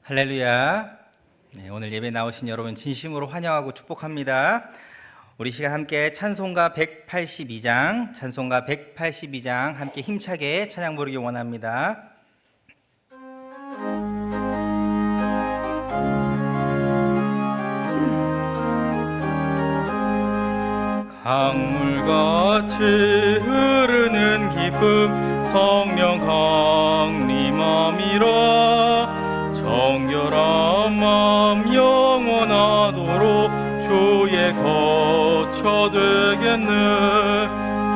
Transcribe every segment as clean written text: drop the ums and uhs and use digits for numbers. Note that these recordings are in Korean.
할렐루야. 오늘 예배 나오신 여러분 진심으로 환영하고 축복합니다. 우리 시간 함께 찬송가 182장 함께 힘차게 찬양 부르기 원합니다. 강물같이 흐르는 기쁨 성령 강림함이라. 정결한 마음 영원하도록 주의 거처 되겠네.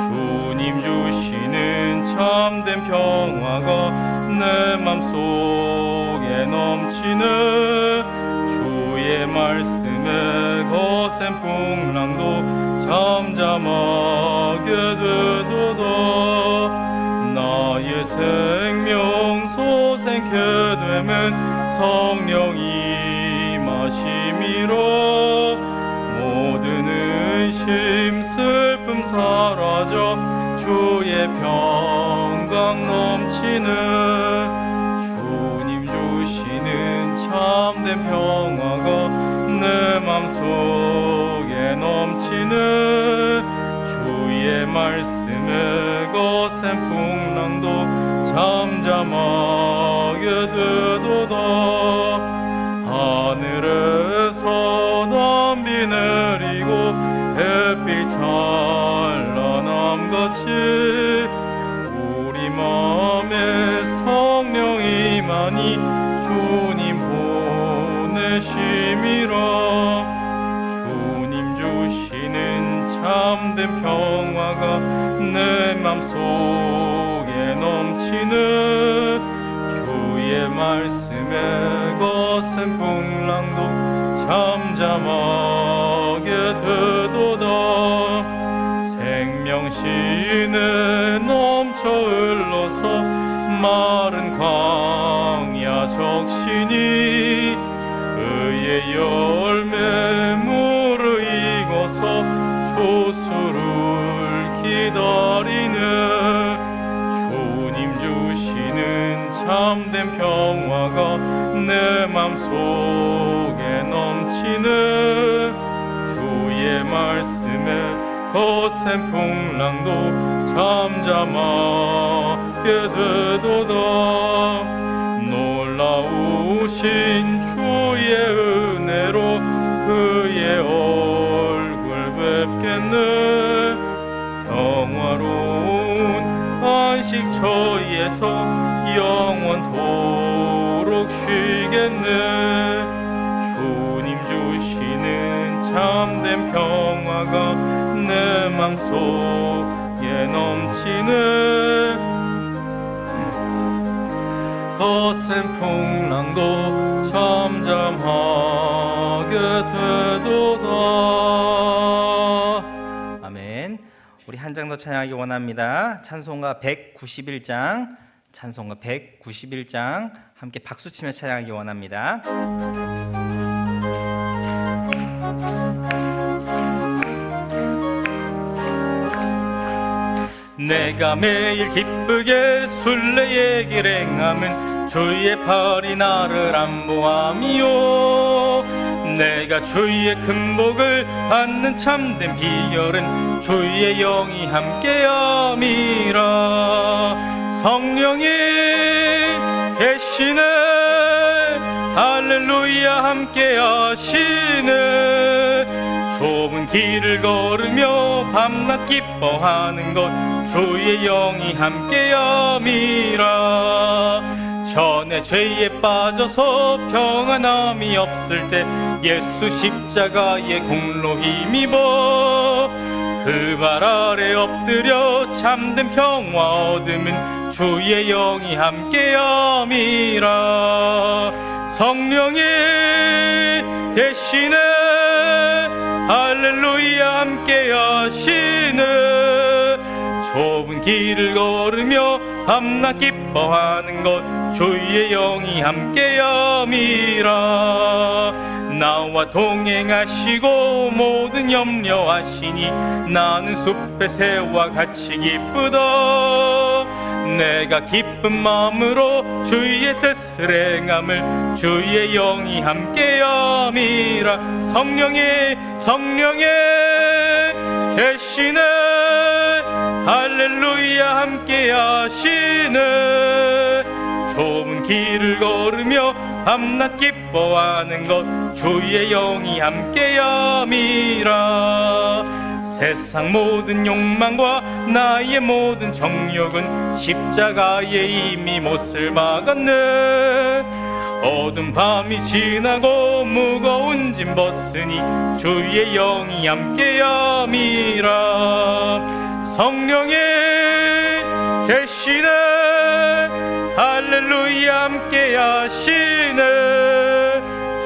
주님 주시는 참된 평화가 내 맘속에 넘치네. 주의 말씀에 거센 풍랑도 잠잠하게 되도다. 나의 생명 소생케 되면 성령이 마심이라. 모든 의심 슬픔 사라져 주의 평강 넘치네. 주님 주시는 참된 평화가 내 맘속에 넘치네. 주의 말씀에 거센 풍랑도 잠잠하게 되도다. 하늘에서 담비 내리고 햇빛 찬란함같이 우리 맘에 성령이 많이 주님 보내심이라. 주님 주시는 참된 평화가 내 맘속에 넘치네. 주의 말씀에 거센 풍랑도 잠잠하게 되도다. 생명신에 넘쳐 흘러서 마른 광야 적시니 의의 열매 무르익어서 조수를 기다리네. 주님 주시는 참된 평화가 내 맘속에 넘치네. 주의 말씀에 거센 풍랑도 잠잠하게 되도다. 놀라우신 주의 은혜로 그의 얼굴 뵙겠네. 평화로운 안식처에서 영원토록 쉬겠네. 주님 주시는 참된 평화가 내 맘속에 넘치네. 거센 풍랑도 잠잠하게 되도다. 아멘. 우리 한 장 더 찬양하기 원합니다. 찬송가 191장 함께 박수치며 찬양하기 원합니다. 내가 매일 기쁘게 순례의 길 행함은 주의 팔이 나를 안보함이요. 내가 주의 큰 복을 받는 참된 비결은 주의 영이 함께함이라. 성령이 계시네. 할렐루야 함께하시네. 좁은 길을 걸으며 밤낮 기뻐하는 것 주의 영이 함께함이라. 전에 죄에 빠져서 평안함이 없을 때 예수 십자가의 공로 힘입어 그 발 아래 엎드려 참된 평화 얻으면 주의 영이 함께함이라. 성령이 계시네. 할렐루야 함께하시네. 좁은 길을 걸으며 밤낮 기뻐하는 것 주의 영이 함께함이라. 나와 동행하시고 모든 염려하시니 나는 숲의 새와 같이 기쁘다. 내가 기쁜 마음으로 주의 뜻을 행함을 주의 영이 함께함이라. 성령의 계시네 할렐루야 함께하시네. 좁은 길을 걸으며 밤낮 기뻐하는 것 주의 영이 함께함이라. 세상 모든 욕망과 나의 모든 정욕은 십자가에 이미 못을 박았네. 어두운 밤이 지나고 무거운 짐 벗으니 주의 영이 함께함이라. 성령의 계시네 할렐루야 함께하시네.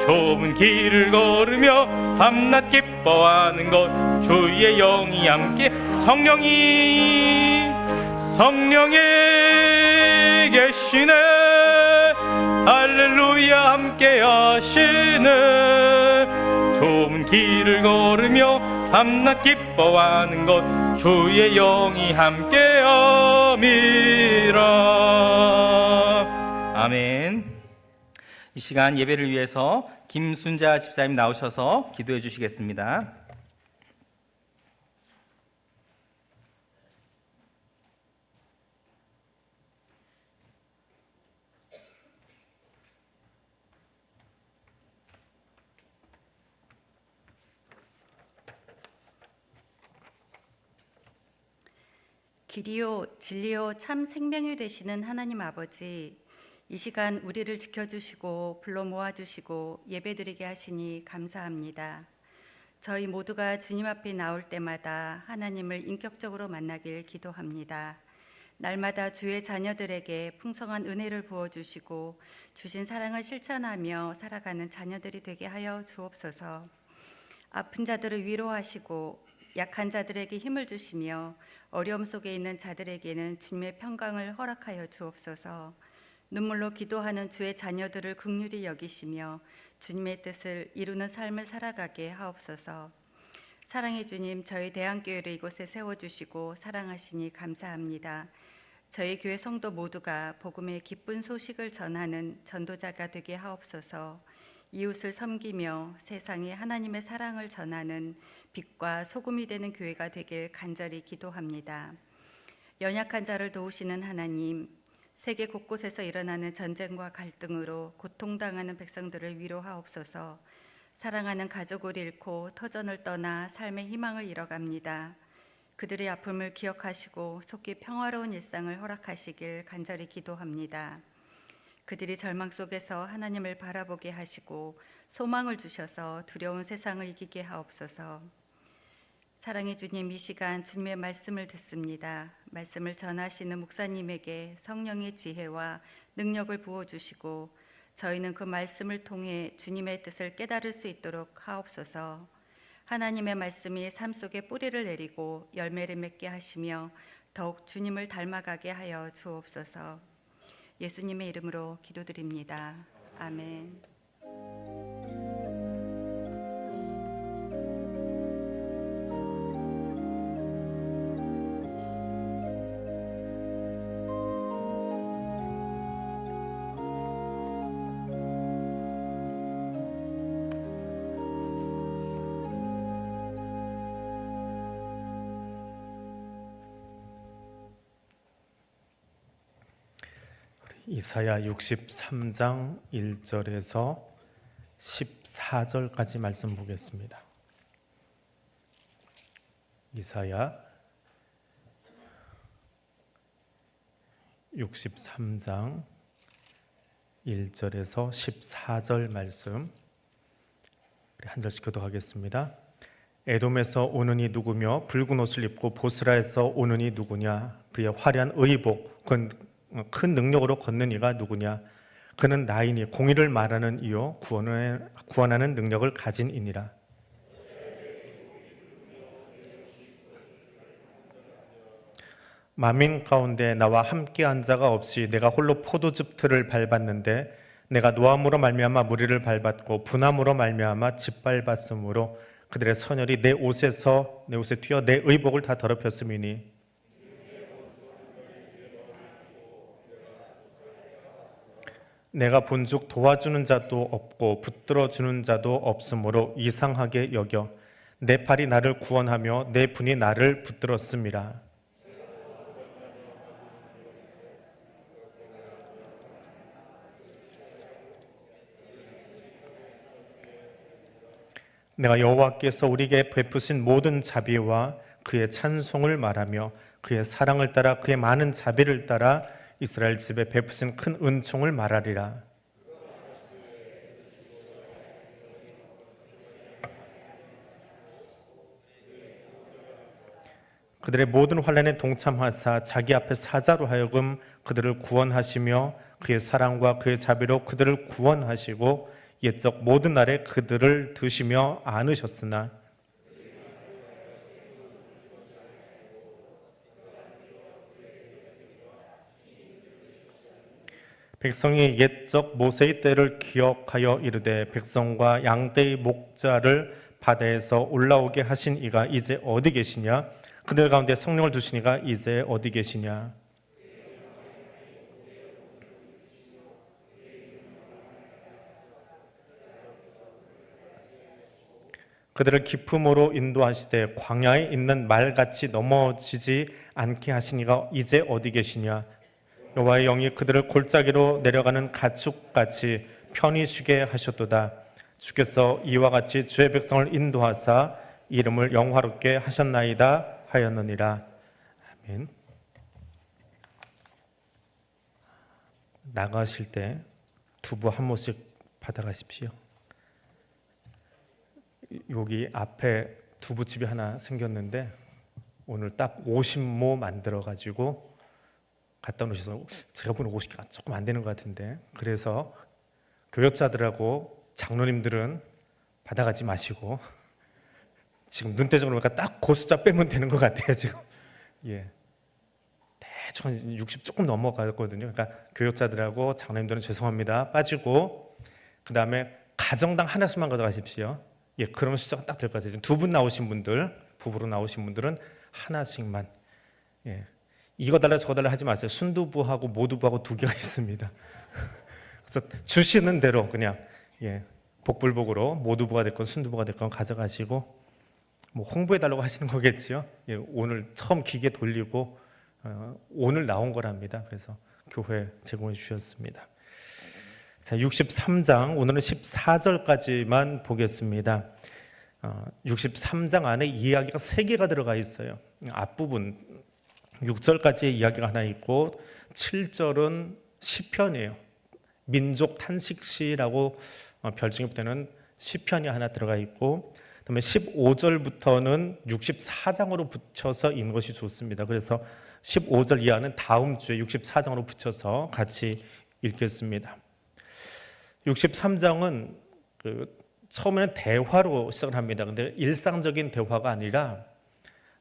좁은 길을 걸으며 밤낮 기뻐하는 것 주의 영이 함께. 성령이 계시네 할렐루야 함께하시네. 좁은 길을 걸으며 밤낮 기뻐하는 것 주의 영이 함께함이라. 아멘. 이 시간 예배를 위해서 김순자 집사님 나오셔서 기도해 주시겠습니다. 길이요 진리요 참 생명이 되시는 하나님 아버지, 이 시간 우리를 지켜주시고 불러 모아주시고 예배드리게 하시니 감사합니다. 저희 모두가 주님 앞에 나올 때마다 하나님을 인격적으로 만나길 기도합니다. 날마다 주의 자녀들에게 풍성한 은혜를 부어주시고 주신 사랑을 실천하며 살아가는 자녀들이 되게 하여 주옵소서. 아픈 자들을 위로하시고 약한 자들에게 힘을 주시며 어려움 속에 있는 자들에게는 주님의 평강을 허락하여 주옵소서. 눈물로 기도하는 주의 자녀들을 긍휼히 여기시며 주님의 뜻을 이루는 삶을 살아가게 하옵소서. 사랑의 주님, 저희 대한교회를 이곳에 세워주시고 사랑하시니 감사합니다. 저희 교회 성도 모두가 복음의 기쁜 소식을 전하는 전도자가 되게 하옵소서. 이웃을 섬기며 세상에 하나님의 사랑을 전하는 빛과 소금이 되는 교회가 되길 간절히 기도합니다. 연약한 자를 도우시는 하나님, 세계 곳곳에서 일어나는 전쟁과 갈등으로 고통당하는 백성들을 위로하옵소서. 사랑하는 가족을 잃고 터전을 떠나 삶의 희망을 잃어갑니다. 그들의 아픔을 기억하시고 속히 평화로운 일상을 허락하시길 간절히 기도합니다. 그들이 절망 속에서 하나님을 바라보게 하시고 소망을 주셔서 두려운 세상을 이기게 하옵소서. 사랑의 주님, 이 시간 주님의 말씀을 듣습니다. 말씀을 전하시는 목사님에게 성령의 지혜와 능력을 부어주시고 저희는 그 말씀을 통해 주님의 뜻을 깨달을 수 있도록 하옵소서. 하나님의 말씀이 삶 속에 뿌리를 내리고 열매를 맺게 하시며 더욱 주님을 닮아가게 하여 주옵소서. 예수님의 이름으로 기도드립니다. 아멘. 이사야 63장 1절에서 14절까지 말씀 보겠습니다. 이사야 63장 1절에서 14절 말씀 한 절씩 교독하겠습니다. 에돔에서 오는 이 누구며 붉은 옷을 입고 보스라에서 오는 이 누구냐? 그의 화려한 의복 큰 능력으로 걷는 이가 누구냐? 그는 나이니 공의를 말하는 이요 구원하는 능력을 가진 이니라. 만민 가운데 나와 함께한 자가 없이 내가 홀로 포도즙 틀을 밟았는데 내가 노함으로 말미암아 무리를 밟았고 분함으로 말미암아 짓밟았으므로 그들의 선열이 내 옷에 튀어 내 의복을 다 더럽혔음이니 내가 본즉 도와주는 자도 없고 붙들어 주는 자도 없으므로 이상하게 여겨 내 팔이 나를 구원하며 내 분이 나를 붙들었음이라. 내가 여호와께서 우리에게 베푸신 모든 자비와 그의 찬송을 말하며 그의 사랑을 따라 그의 많은 자비를 따라 이스라엘 집에 베푸신 큰 은총을 말하리라. 그들의 모든 환난에 동참하사 자기 앞에 사자로 하여금 그들을 구원하시며 그의 사랑과 그의 자비로 그들을 구원하시고 옛적 모든 날에 그들을 드시며 안으셨으나 백성이 옛적 모세의 때를 기억하여 이르되 백성과 양떼의 목자를 바다에서 올라오게 하신 이가 이제 어디 계시냐? 그들 가운데 성령을 두신 이가 이제 어디 계시냐? 그들을 기품으로 인도하시되 광야에 있는 말같이 넘어지지 않게 하신 이가 이제 어디 계시냐? 여호와의 영이 그들을 골짜기로 내려가는 가축같이 편히 쉬게 하셨도다. 주께서 이와 같이 주의 백성을 인도하사 이름을 영화롭게 하셨나이다 하였느니라. 아멘. 나가실 때 두부 한 모씩 받아가십시오. 여기 앞에 두부집이 하나 생겼는데 오늘 딱 50모 만들어가지고 갖다 놓으셔서 제가 보는 50개가 조금 안 되는 것 같은데, 그래서 교역자들하고 장로님들은 받아가지 마시고 지금 눈대중으로 보니까 딱 그 숫자 빼면 되는 것 같아요 지금. 예, 대충 60 조금 넘어가거든요. 그러니까 교역자들하고 장로님들은 죄송합니다 빠지고, 그 다음에 가정당 하나씩만 가져가십시오. 예, 그러면 숫자가 딱 될 것 같아요. 지금 두 분 나오신 분들, 부부로 나오신 분들은 하나씩만. 예, 이거 달라 저거 달라 하지 마세요. 순두부하고 모두부하고 두 개가 있습니다. 그래서 주시는 대로 그냥 복불복으로 모두부가 됐건 순두부가 됐건 가져가시고, 뭐 홍보해 달라고 하시는 거겠지요. 예, 오늘 처음 기계 돌리고 오늘 나온 거랍니다. 그래서 교회 제공해 주셨습니다. 자, 63장 오늘은 14절까지만 보겠습니다. 63장 안에 이야기가 3개가 들어가 있어요. 앞부분 6절까지의 이야기가 하나 있고 7절은 시편이에요. 민족 탄식시라고 별칭이 붙는 시편이 하나 들어가 있고, 그다음에 15절부터는 64장으로 붙여서 읽는 것이 좋습니다. 그래서 15절 이하는 다음 주에 64장으로 붙여서 같이 읽겠습니다. 63장은 처음에는 대화로 시작을 합니다. 근데 일상적인 대화가 아니라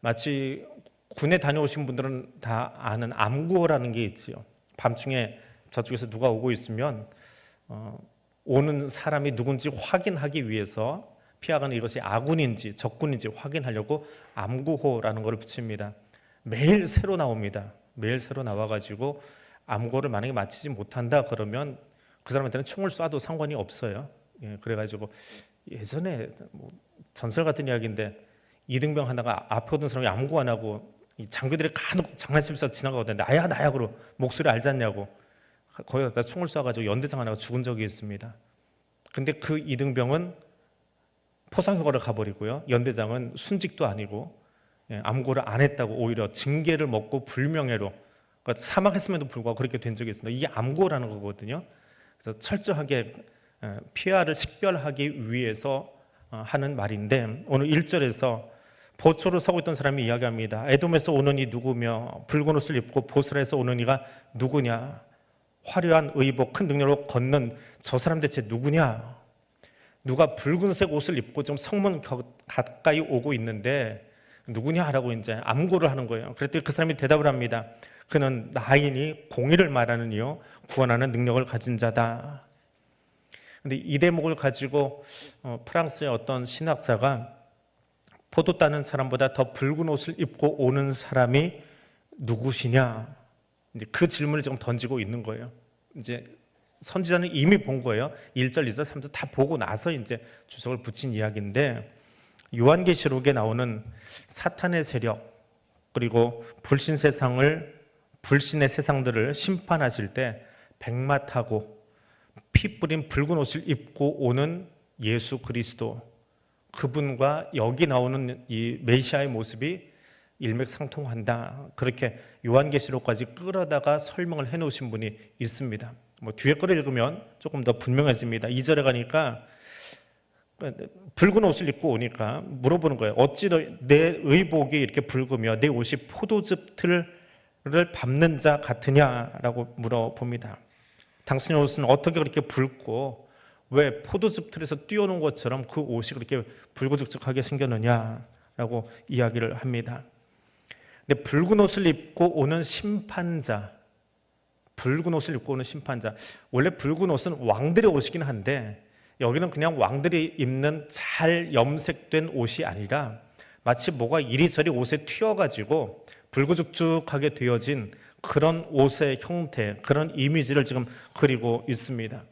마치 군에 다녀오신 분들은 다 아는 암구호라는 게 있지요. 밤중에 저쪽에서 누가 오고 있으면 오는 사람이 누군지 확인하기 위해서 피하가는 이것이 아군인지 적군인지 확인하려고 암구호라는 것을 붙입니다. 매일 새로 나옵니다. 매일 새로 나와가지고 암구호를 만약에 맞히지 못한다 그러면 그 사람한테는 총을 쏴도 상관이 없어요. 예, 그래가지고 예전에 뭐 전설 같은 이야기인데 이등병 하나가 앞에 오던 사람이 암구 안 하고 장교들이 간혹 장난치면서 지나가거든요. 나야 그러고 목소리 알지 않냐고 거기다 총을 쏴가지고 연대장 하나가 죽은 적이 있습니다. 근데 그 이등병은 포상휴가를 가버리고요. 연대장은 순직도 아니고 암고를 안 했다고 오히려 징계를 먹고 불명예로, 그러니까 사망했음에도 불구하고 그렇게 된 적이 있습니다. 이게 암고라는 거거든요. 그래서 철저하게 피해를 식별하기 위해서 하는 말인데, 오늘 1절에서 보초로 서고 있던 사람이 이야기합니다. 에돔에서 오는 이 누구며 붉은 옷을 입고 보스라에서 오는 이가 누구냐? 화려한 의복 큰 능력으로 걷는 저 사람 대체 누구냐? 누가 붉은색 옷을 입고 좀 성문 가까이 오고 있는데 누구냐라고 이제 암고를 하는 거예요. 그랬더니 그 사람이 대답을 합니다. 그는 나이니 공의를 말하는 이요 구원하는 능력을 가진 자다. 근데 이 대목을 가지고 프랑스의 어떤 신학자가 포도 따는 사람보다 더 붉은 옷을 입고 오는 사람이 누구시냐? 이제 그 질문을 지금 던지고 있는 거예요. 이제 선지자는 이미 본 거예요. 1절, 2절, 3절 다 보고 나서 이제 주석을 붙인 이야기인데, 요한계시록에 나오는 사탄의 세력 그리고 불신의 세상들을 심판하실 때 백마 타고 피 뿌린 붉은 옷을 입고 오는 예수 그리스도, 그분과 여기 나오는 이 메시아의 모습이 일맥상통한다. 그렇게 요한계시록까지 끌어다가 설명을 해놓으신 분이 있습니다. 뒤에 거를 읽으면 조금 더 분명해집니다. 2절에 가니까 붉은 옷을 입고 오니까 물어보는 거예요. 어찌 내 의복이 이렇게 붉으며 내 옷이 포도즙 틀을 밟는 자 같으냐라고 물어봅니다. 당신의 옷은 어떻게 그렇게 붉고 왜 포도즙 틀에서 뛰어오는 것처럼 그 옷이 그렇게 붉어죽죽하게 생겼느냐라고 이야기를 합니다. 근데 붉은 옷을 입고 오는 심판자, 원래 붉은 옷은 왕들의 옷이긴 한데 여기는 그냥 왕들이 입는 잘 염색된 옷이 아니라 마치 뭐가 이리저리 옷에 튀어가지고 붉어죽죽하게 되어진 그런 옷의 형태, 그런 이미지를 지금 그리고 있습니다.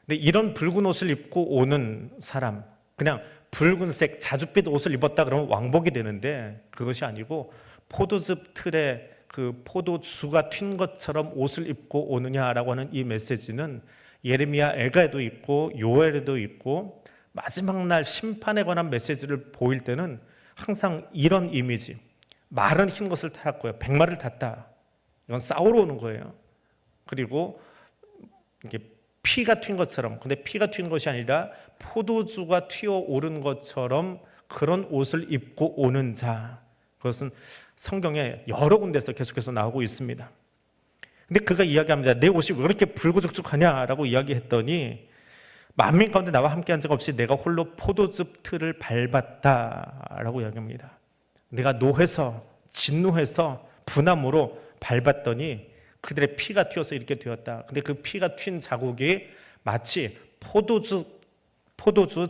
근데 이런 붉은 옷을 입고 오는 사람, 그냥 붉은색 자줏빛 옷을 입었다 그러면 왕복이 되는데 그것이 아니고 포도즙 틀에 그 포도주가 튄 것처럼 옷을 입고 오느냐라고 하는 이 메시지는 예레미야 애가에도 있고 요엘에도 있고 마지막 날 심판에 관한 메시지를 보일 때는 항상 이런 이미지, 말은 흰 것을 탔고요, 백마를 탔다, 이건 싸우러 오는 거예요. 그리고 이게 피가 튄 것처럼, 근데 피가 튄 것이 아니라 포도주가 튀어오른 것처럼 그런 옷을 입고 오는 자, 그것은 성경에 여러 군데서 계속해서 나오고 있습니다. 근데 그가 이야기합니다. 내 옷이 왜 그렇게 붉어죽죽하냐라고 이야기했더니 만민 가운데 나와 함께한 적 없이 내가 홀로 포도즙 틀을 밟았다라고 이야기합니다. 내가 노해서 진노해서 분함으로 밟았더니 그들의 피가 튀어서 이렇게 되었다. 근데 그 피가 튄 자국이 마치 포도주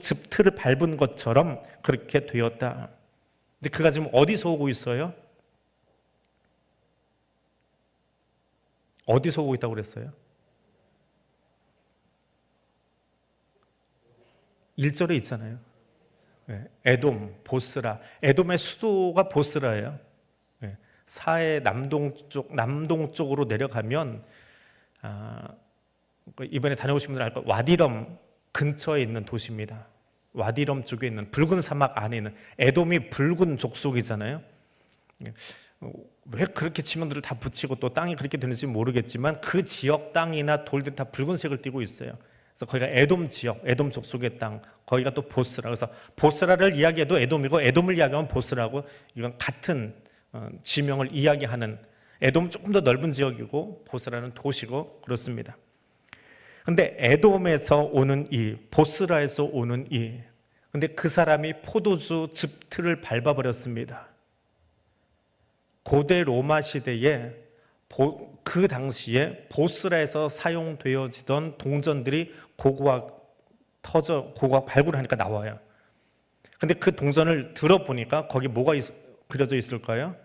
즙틀을 밟은 것처럼 그렇게 되었다. 근데 그가 지금 어디서 오고 있어요? 어디서 오고 있다고 그랬어요? 1절에 있잖아요. 에돔, 보스라. 에돔의 수도가 보스라예요. 사해 남동쪽으로 내려가면 이번에 다녀오신 분들 알 거예요. 와디럼 근처에 있는 도시입니다. 와디럼 쪽에 있는 붉은 사막 안에 있는, 에돔이 붉은 족속이잖아요. 왜 그렇게 지명들을 다 붙이고 또 땅이 그렇게 되는지 모르겠지만 그 지역 땅이나 돌들 다 붉은색을 띠고 있어요. 그래서 거기가 에돔 지역, 에돔 족속의 땅, 거기가 또 보스라. 그래서 보스라를 이야기해도 에돔이고 에돔을 이야기하면 보스라고, 이건 같은 지명을 이야기하는, 에돔은 조금 더 넓은 지역이고 보스라는 도시고 그렇습니다. 근데 에돔에서 오는 이, 보스라에서 오는 이, 근데 그 사람이 포도주 즙틀을 밟아버렸습니다. 고대 로마 시대에 그 당시에 보스라에서 사용되어지던 동전들이 고고학 발굴하니까 나와요. 근데 그 동전을 들어보니까 거기 뭐가 그려져 있을까요?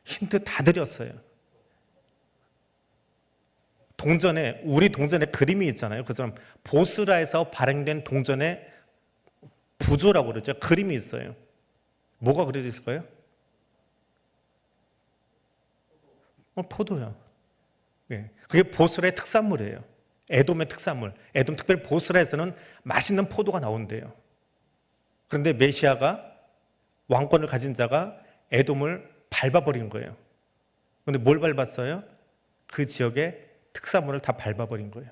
힌트 다 드렸어요. 우리 동전에 그림이 있잖아요. 그처럼 보스라에서 발행된 동전의 부조라고 그러죠. 그림이 있어요. 뭐가 그려져 있을까요? 포도요. 그게 보스라의 특산물이에요. 에돔의 특산물. 에돔, 특별히 보스라에서는 맛있는 포도가 나온대요. 그런데 메시아가, 왕권을 가진 자가 에돔을 밟아버린 거예요. 그런데 뭘 밟았어요? 그 지역의 특산물을 다 밟아버린 거예요.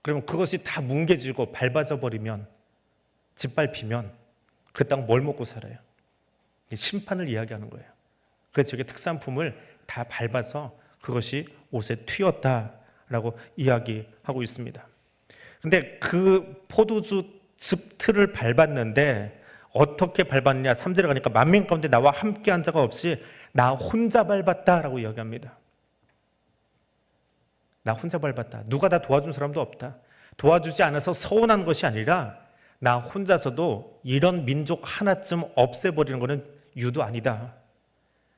그러면 그것이 다 뭉개지고 밟아져 버리면, 짓밟히면 그 땅 뭘 먹고 살아요? 심판을 이야기하는 거예요. 그 지역의 특산품을 다 밟아서 그것이 옷에 튀었다라고 이야기하고 있습니다. 근데 그 포도주 즙틀을 밟았는데 어떻게 밟았냐? 3절에 가니까 만민 가운데 나와 함께한 자가 없이 나 혼자 밟았다라고 이야기합니다. 나 혼자 밟았다. 누가 다 도와준 사람도 없다. 도와주지 않아서 서운한 것이 아니라 나 혼자서도 이런 민족 하나쯤 없애버리는 것은 유도 아니다.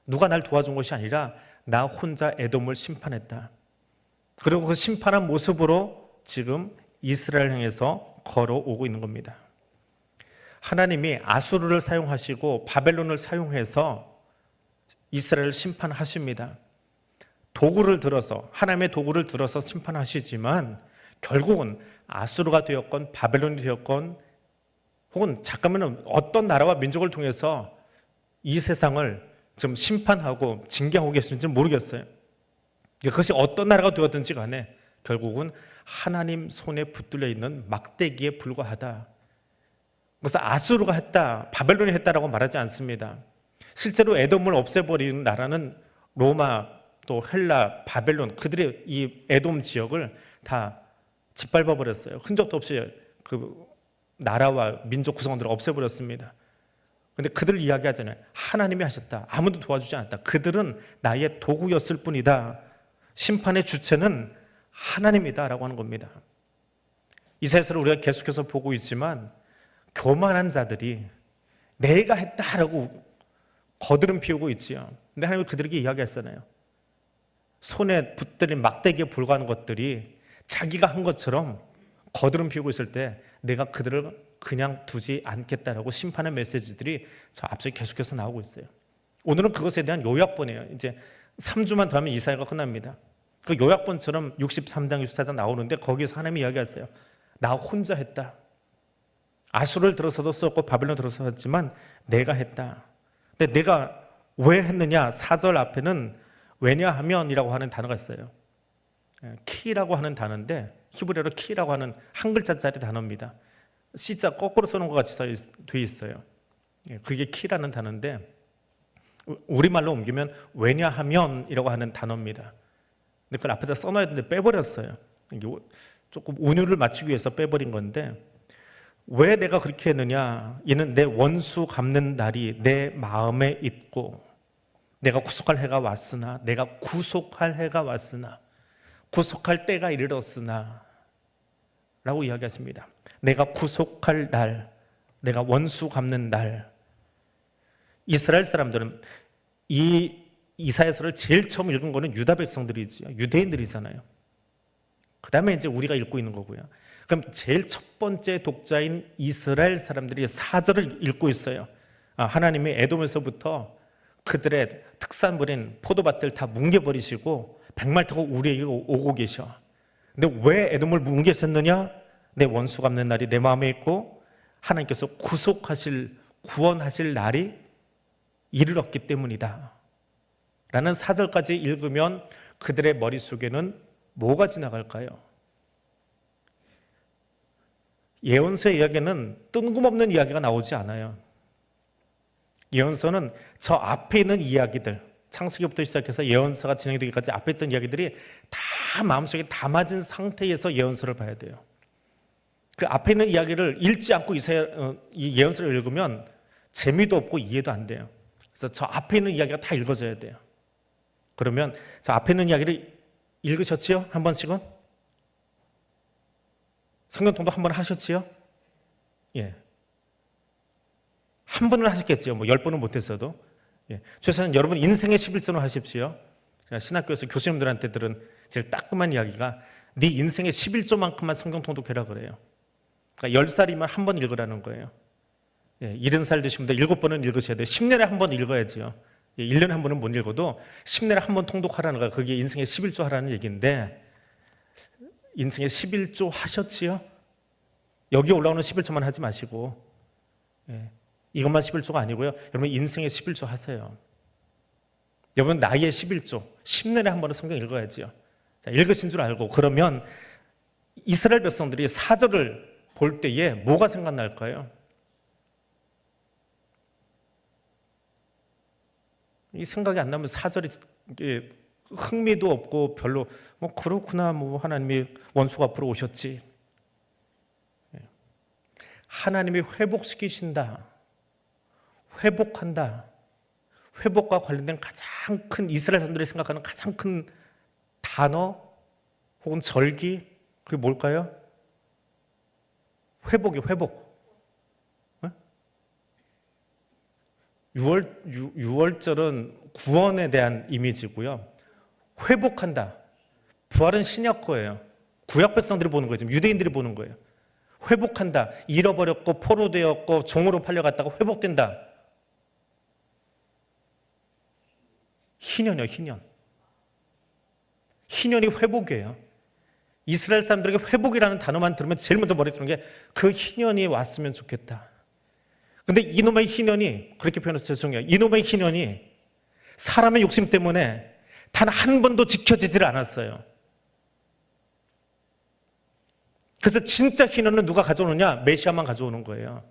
누가 날 도와준 것이 아니라 나 혼자 에돔을 심판했다. 그리고 그 심판한 모습으로 지금 이스라엘 향해서 걸어오고 있는 겁니다. 하나님이 아수르를 사용하시고 바벨론을 사용해서 이스라엘을 심판하십니다. 도구를 들어서, 하나님의 도구를 들어서 심판하시지만 결국은 아수르가 되었건 바벨론이 되었건 혹은 잠깐만은 어떤 나라와 민족을 통해서 이 세상을 지금 심판하고 징계하고 계신지 모르겠어요. 그것이 어떤 나라가 되었든지 간에 결국은 하나님 손에 붙들려 있는 막대기에 불과하다. 그래서 아수르가 했다, 바벨론이 했다라고 말하지 않습니다. 실제로 에돔을 없애버리는 나라는 로마, 또 헬라, 바벨론, 그들의 이 에돔 지역을 다 짓밟아 버렸어요. 흔적도 없이 그 나라와 민족 구성원들을 없애버렸습니다. 근데 그들 이야기하잖아요. 하나님이 하셨다. 아무도 도와주지 않았다. 그들은 나의 도구였을 뿐이다. 심판의 주체는 하나님이다 라고 하는 겁니다. 이사야서를 우리가 계속해서 보고 있지만 교만한 자들이 내가 했다라고 거드름 피우고 있지요. 근데 하나님이 그들에게 이야기했잖아요. 손에 붙들린 막대기에 불과한 것들이 자기가 한 것처럼 거드름 피우고 있을 때 내가 그들을 그냥 두지 않겠다라고 심판의 메시지들이 저 앞서 계속해서 나오고 있어요. 오늘은 그것에 대한 요약본이에요. 이제 3주만 더 하면 이사야가 끝납니다. 그 요약본처럼 63장, 64장 나오는데 거기서 하나님이 이야기하세요. 나 혼자 했다. 아수르를 들어서도 썼고 바벨론 들어서 했지만 내가 했다. 근데 내가 왜 했느냐? 4절 앞에는 왜냐하면이라고 하는 단어가 있어요. 키라고 하는 단어인데 히브리어로 키라고 하는 한 글자짜리 단어입니다. C자 거꾸로 써놓은 것 같이 돼 있어요. 그게 키라는 단어인데 우리말로 옮기면 왜냐하면이라고 하는 단어입니다. 근데 그걸 앞에다 써놔야 되는데 빼버렸어요. 조금 운율을 맞추기 위해서 빼버린 건데 왜 내가 그렇게 했느냐? 이는 내 원수 갚는 날이 내 마음에 있고 내가 구속할 해가 왔으나 내가 구속할 해가 왔으나 구속할 때가 이르렀으나 라고 이야기하십니다. 내가 구속할 날, 내가 원수 갚는 날. 이스라엘 사람들은 이 이사야서를 제일 처음 읽은 거는 유다 백성들이지요. 유대인들이잖아요. 그 다음에 이제 우리가 읽고 있는 거고요. 그럼 제일 첫 번째 독자인 이스라엘 사람들이 4절을 읽고 있어요. 하나님이 에돔에서부터 그들의 특산물인 포도밭들 다 뭉개버리시고 백말 타고 우리에게 오고 계셔. 근데 왜 에돔을 뭉개셨느냐? 내 원수 갚는 날이 내 마음에 있고 하나님께서 구원하실 날이 이르렀기 때문이다 라는 4절까지 읽으면 그들의 머릿속에는 뭐가 지나갈까요? 예언서의 이야기는 뜬금없는 이야기가 나오지 않아요. 예언서는 저 앞에 있는 이야기들, 창세기부터 시작해서 예언서가 진행되기까지 앞에 있던 이야기들이 다 마음속에 담아진 상태에서 예언서를 봐야 돼요. 그 앞에 있는 이야기를 읽지 않고 이 예언서를 읽으면 재미도 없고 이해도 안 돼요. 그래서 저 앞에 있는 이야기가 다 읽어져야 돼요. 그러면 저 앞에 있는 이야기를 읽으셨지요? 한 번씩은? 성경 통독 한 번 하셨지요? 예. 한 번은 하셨겠지요. 뭐 10번은 못했어도. 예. 최소한 여러분 인생의 11조는 하십시오. 제가 신학교에서 교수님들한테들은 제일 따끔한 이야기가 네 인생의 11조만큼만 성경 통독해라 그래요. 그러니까 10살이면 한 번 읽으라는 거예요. 예. 70살 되신 분들 7번은 읽으셔야 돼요. 10년에 한 번 읽어야지요. 예. 1년에 한 번은 못 읽어도 10년에 한 번 통독하라는 거예요. 그게 인생의 11조 하라는 얘기인데 인생의 11조 하셨지요? 여기 올라오는 11조만 하지 마시고 예. 이것만 11조가 아니고요. 여러분 인생의 11조 하세요. 여러분 나이의 11조 10년에 한 번은 성경 읽어야지요. 자, 읽으신 줄 알고 그러면 이스라엘 백성들이 4절을 볼 때에 뭐가 생각날까요? 이 생각이 안 나면 4절이 흥미도 없고 별로 뭐 그렇구나 뭐 하나님이 원수가 앞으로 오셨지. 하나님이 회복시키신다. 회복한다. 회복과 관련된 가장 큰 이스라엘 사람들이 생각하는 가장 큰 단어 혹은 절기 그게 뭘까요? 회복이요. 회복. 6월절은 구원에 대한 이미지고요. 회복한다. 부활은 신약 거예요. 구약 백성들이 보는 거예요. 지금 유대인들이 보는 거예요. 회복한다. 잃어버렸고 포로되었고 종으로 팔려갔다가 회복된다. 희년이요, 희년. 희년이 회복이에요. 이스라엘 사람들에게 회복이라는 단어만 들으면 제일 먼저 머리에 드는 게 그 희년이 왔으면 좋겠다. 근데 이놈의 희년이, 그렇게 표현해서 죄송해요. 이놈의 희년이 사람의 욕심 때문에 단 한 번도 지켜지질 않았어요. 그래서 진짜 희년은 누가 가져오느냐? 메시아만 가져오는 거예요.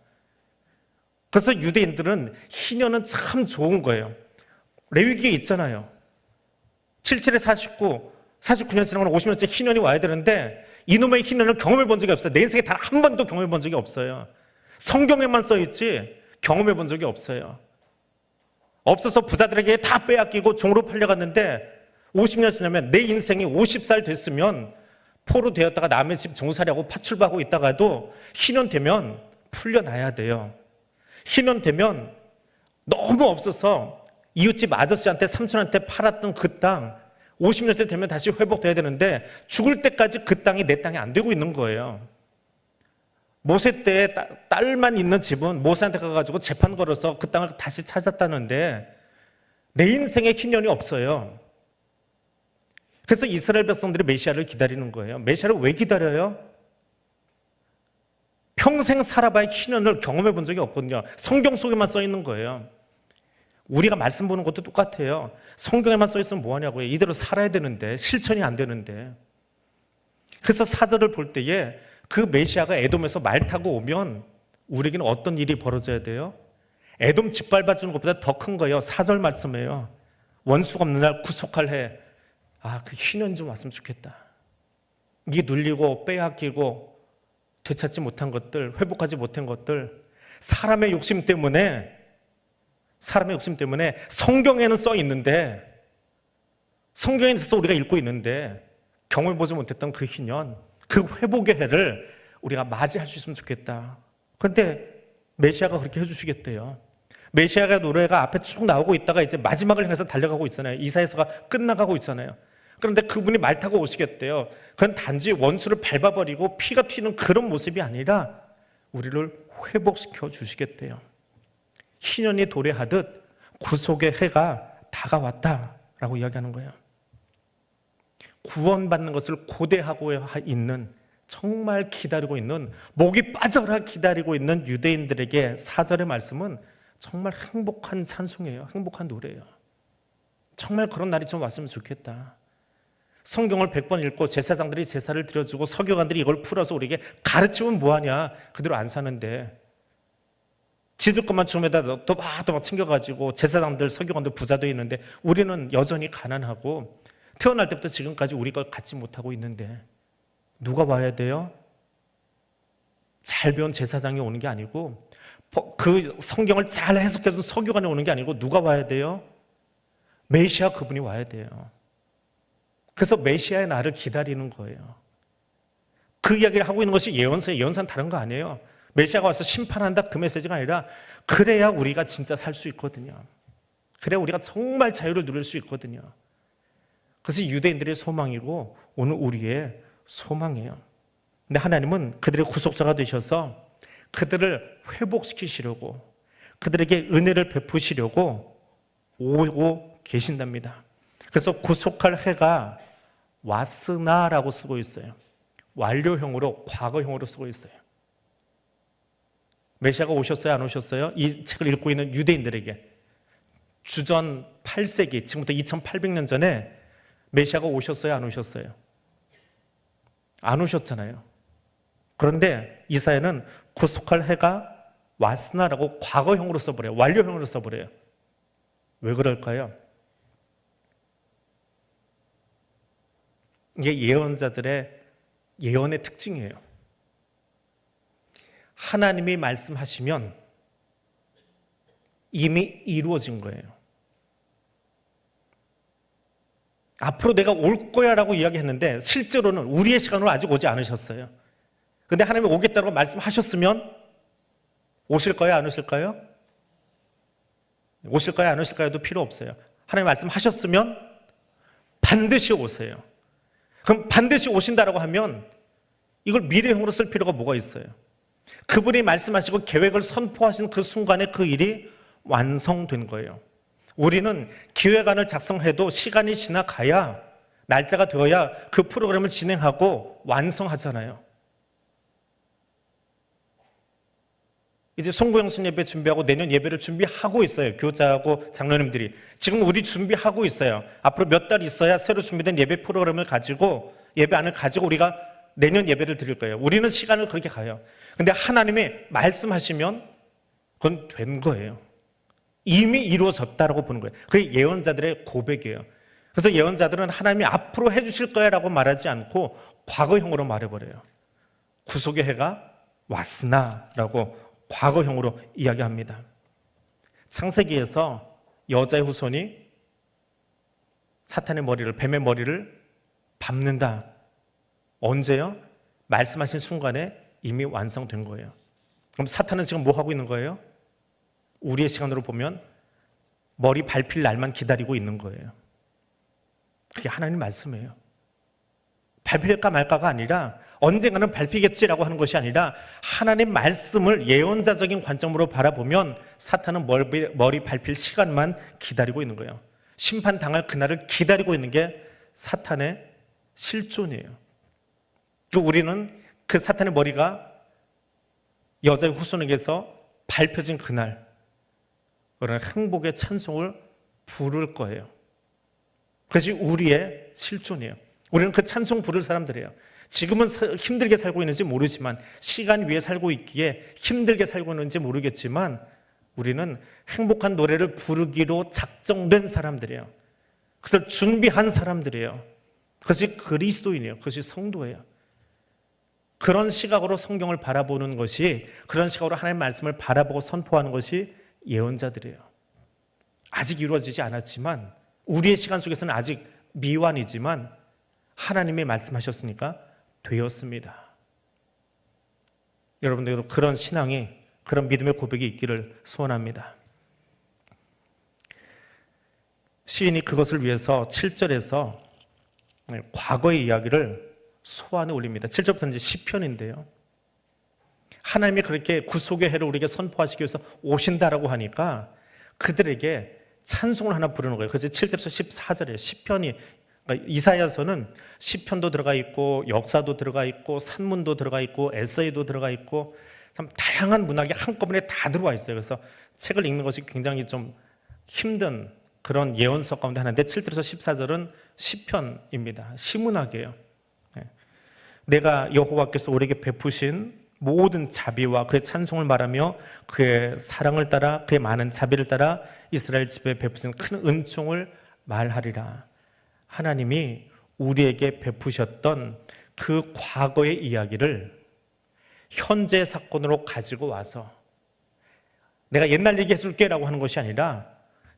그래서 유대인들은 희년은 참 좋은 거예요. 레위기에 있잖아요. 77에 49, 49년 지나면 50년째 희년이 와야 되는데 이놈의 희년을 경험해 본 적이 없어요. 내 인생에 단 한 번도 경험해 본 적이 없어요. 성경에만 써있지 경험해 본 적이 없어요. 없어서 부자들에게 다 빼앗기고 종으로 팔려갔는데 50년 지나면 내 인생이 50살 됐으면 포로 되었다가 남의 집 종살이하고 파출부하고 있다가도 희년 되면 풀려나야 돼요. 희년 되면 너무 없어서 이웃집 아저씨한테 삼촌한테 팔았던 그 땅 50년째 되면 다시 회복돼야 되는데 죽을 때까지 그 땅이 내 땅이 안 되고 있는 거예요. 모세 때 딸만 있는 집은 모세한테 가가지고 재판 걸어서 그 땅을 다시 찾았다는데 내 인생에 희년이 없어요. 그래서 이스라엘 백성들이 메시아를 기다리는 거예요. 메시아를 왜 기다려요? 평생 살아봐야 희년을 경험해 본 적이 없거든요. 성경 속에만 써 있는 거예요. 우리가 말씀 보는 것도 똑같아요. 성경에만 써 있으면 뭐하냐고요. 이대로 살아야 되는데 실천이 안 되는데. 그래서 사절을 볼 때에 그 메시아가 에돔에서 말 타고 오면 우리에게는 어떤 일이 벌어져야 돼요? 에돔 짓밟아주는 것보다 더 큰 거예요. 사절 말씀이에요. 원수가 없는 날 구속할 해. 그 희년 좀 왔으면 좋겠다. 이게 눌리고 빼앗기고 되찾지 못한 것들, 회복하지 못한 것들, 사람의 욕심 때문에 성경에는 써 있는데, 성경에 있어서 우리가 읽고 있는데 경험해보지 못했던 그 희년, 그 회복의 해를 우리가 맞이할 수 있으면 좋겠다. 그런데 메시아가 그렇게 해주시겠대요. 메시아가 노래가 앞에 쭉 나오고 있다가 이제 마지막을 향해서 달려가고 있잖아요. 이사야서가 끝나가고 있잖아요. 그런데 그분이 말 타고 오시겠대요. 그건 단지 원수를 밟아버리고 피가 튀는 그런 모습이 아니라 우리를 회복시켜 주시겠대요. 희년이 도래하듯 구속의 해가 다가왔다라고 이야기하는 거예요. 구원받는 것을 고대하고 있는, 정말 기다리고 있는, 목이 빠져라 기다리고 있는 유대인들에게 사절의 말씀은 정말 행복한 찬송이에요. 행복한 노래예요. 정말 그런 날이 좀 왔으면 좋겠다. 성경을 100번 읽고 제사장들이 제사를 드려주고 서기관들이 이걸 풀어서 우리에게 가르치면 뭐하냐. 그대로 안 사는데 지들 것만 주면에다 또박 챙겨가지고 제사장들, 서기관들 부자 되어 있는데 우리는 여전히 가난하고 태어날 때부터 지금까지 우리 걸 갖지 못하고 있는데 누가 와야 돼요? 잘 배운 제사장이 오는 게 아니고 그 성경을 잘 해석해준 서기관이 오는 게 아니고 누가 와야 돼요? 메시아 그분이 와야 돼요. 그래서 메시아의 날을 기다리는 거예요. 그 이야기를 하고 있는 것이 예언서예요. 예언서는 다른 거 아니에요. 메시아가 와서 심판한다 그 메시지가 아니라 그래야 우리가 진짜 살 수 있거든요. 그래야 우리가 정말 자유를 누릴 수 있거든요. 그래서 유대인들의 소망이고 오늘 우리의 소망이에요. 근데 하나님은 그들의 구속자가 되셔서 그들을 회복시키시려고, 그들에게 은혜를 베푸시려고 오고 계신답니다. 그래서 구속할 해가 왔으나라고 쓰고 있어요. 완료형으로, 과거형으로 쓰고 있어요. 메시아가 오셨어요? 안 오셨어요? 이 책을 읽고 있는 유대인들에게 주전 8세기, 지금부터 2800년 전에 메시아가 오셨어요? 안 오셨어요? 안 오셨잖아요. 그런데 이사야는 구속할 해가 왔으나라고 과거형으로 써버려요. 완료형으로 써버려요. 왜 그럴까요? 이게 예언자들의 예언의 특징이에요. 하나님이 말씀하시면 이미 이루어진 거예요. 앞으로 내가 올 거야 라고 이야기했는데 실제로는 우리의 시간으로 아직 오지 않으셨어요. 근데 하나님이 오겠다고 말씀하셨으면 오실까요? 안 오실까요? 오실까요? 안 오실까요도 필요 없어요. 하나님 말씀하셨으면 반드시 오세요. 그럼 반드시 오신다라고 하면 이걸 미래형으로 쓸 필요가 뭐가 있어요? 그분이 말씀하시고 계획을 선포하신 그 순간에 그 일이 완성된 거예요. 우리는 기획안을 작성해도 시간이 지나가야, 날짜가 되어야 그 프로그램을 진행하고 완성하잖아요. 이제 송구영신 예배 준비하고 내년 예배를 준비하고 있어요. 교자하고 장로님들이. 지금 우리 준비하고 있어요. 앞으로 몇 달 있어야 새로 준비된 예배 프로그램을 가지고, 예배안을 가지고 우리가 내년 예배를 드릴 거예요. 우리는 시간을 그렇게 가요. 근데 하나님이 말씀하시면 그건 된 거예요. 이미 이루어졌다라고 보는 거예요. 그게 예언자들의 고백이에요. 그래서 예언자들은 하나님이 앞으로 해주실 거야 라고 말하지 않고 과거형으로 말해버려요. 구속의 해가 왔으나 라고 과거형으로 이야기합니다. 창세기에서 여자의 후손이 사탄의 머리를, 뱀의 머리를 밟는다. 언제요? 말씀하신 순간에 이미 완성된 거예요. 그럼 사탄은 지금 뭐 하고 있는 거예요? 우리의 시간으로 보면 머리 밟힐 날만 기다리고 있는 거예요. 그게 하나님 말씀이에요. 밟힐까 말까가 아니라 언젠가는 밟히겠지라고 하는 것이 아니라 하나님 말씀을 예언자적인 관점으로 바라보면 사탄은 머리 밟힐 시간만 기다리고 있는 거예요. 심판당할 그날을 기다리고 있는 게 사탄의 실존이에요. 우리는 그 사탄의 머리가 여자의 후손에게서 밟혀진 그날, 그런 행복의 찬송을 부를 거예요. 그것이 우리의 실존이에요. 우리는 그 찬송 부를 사람들이에요. 지금은 힘들게 살고 있는지 모르지만, 시간 위에 살고 있기에 힘들게 살고 있는지 모르겠지만 우리는 행복한 노래를 부르기로 작정된 사람들이에요. 그것을 준비한 사람들이에요. 그것이 그리스도인이에요. 그것이 성도예요. 그런 시각으로 성경을 바라보는 것이, 그런 시각으로 하나님의 말씀을 바라보고 선포하는 것이 예언자들이에요. 아직 이루어지지 않았지만, 우리의 시간 속에서는 아직 미완이지만 하나님이 말씀하셨으니까 되었습니다. 여러분들도 그런 신앙이, 그런 믿음의 고백이 있기를 소원합니다. 시인이 그것을 위해서 7절에서 과거의 이야기를 소환해 올립니다. 7절부터 이제 시편인데요. 하나님이 그렇게 구속의 해를 우리에게 선포하시기 위해서 오신다라고 하니까 그들에게 찬송을 하나 부르는 거예요. 그래서 7절에서 14절에 시편이, 그러니까 이사야서는 시편도 들어가 있고 역사도 들어가 있고 산문도 들어가 있고 에세이도 들어가 있고 참 다양한 문학이 한꺼번에 다 들어와 있어요. 그래서 책을 읽는 것이 굉장히 좀 힘든 그런 예언서 가운데 하나인데, 7절에서 14절은 시편입니다. 시문학이에요. 내가 여호와께서 우리에게 베푸신 모든 자비와 그의 찬송을 말하며 그의 사랑을 따라, 그의 많은 자비를 따라 이스라엘 집에 베푸신 큰 은총을 말하리라. 하나님이 우리에게 베푸셨던 그 과거의 이야기를 현재 사건으로 가지고 와서 내가 옛날 얘기해 줄게 라고 하는 것이 아니라,